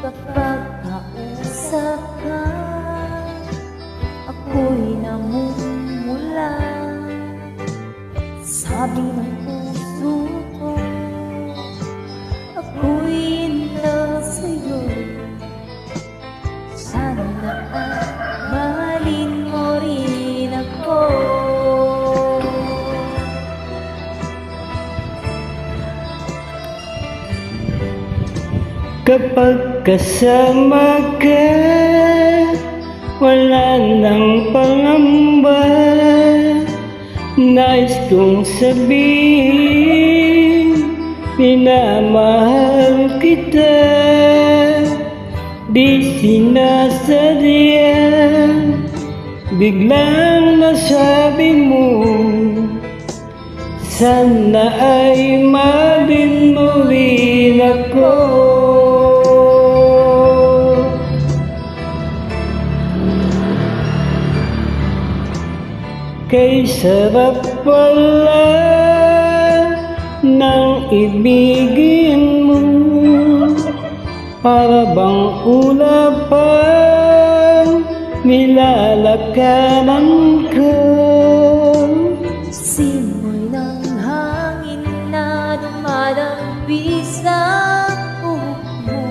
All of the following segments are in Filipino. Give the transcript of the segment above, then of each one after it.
Kapag kausap ka, ako'y namumula. Sabi ng puso ko, ako'y inlove sa'yo. Sana ay mahalin mo rin ako. Kapag kasama ka, wala nang pangamba. Nais kong sabihin, minamahal kita. Di sinasadya, biglang nasabi mo, sana ay mahalin mo rin ako. Kay sarap pala ng ibigin mo, para bang ulapang nilalakaran ko. Simoy ng hangin na dumadampi sa buhok mo,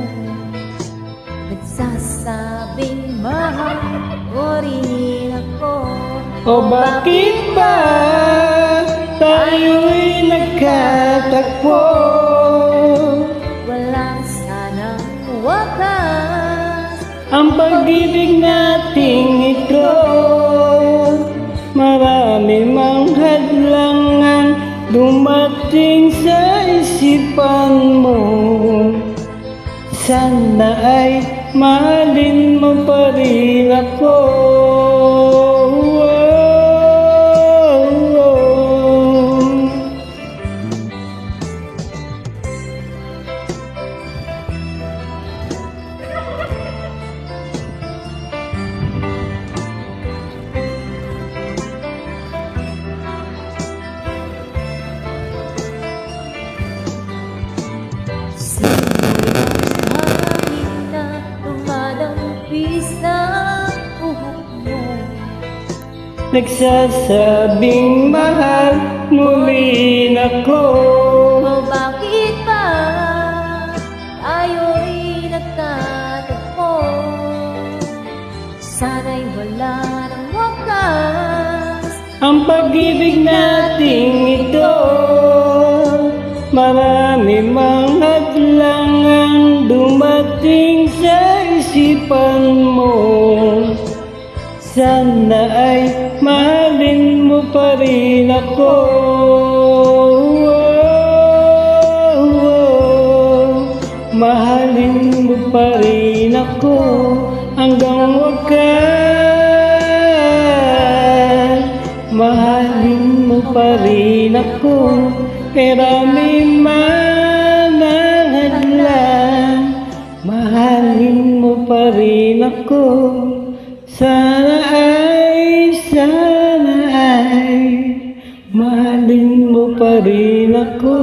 nagsasabing mahal mo rin ako. O bakit ba tayo'y nagkatakbo? Walang sanang wakas Ang pag-ibig nating ito, marami mang hadlangan dumating sa isipan mo. Sana ay mahalin mo pa rin ako. Nagsasabing mahal mo rin ako. O bakit ba tayo'y nagtatagpo? Sana'y wala ng wakas Ang pag-ibig nating ito, marami mang hadlangan dumating sa isipan mo. Sana ay mahalin mo pa rin ako. Mahalin mo pa rin ako hanggang wakas. Mahalin mo pa rin ako, marami man ang hadlang. Mahalin mo pa rin ako. Sana ay mahalin mo pa rin ako.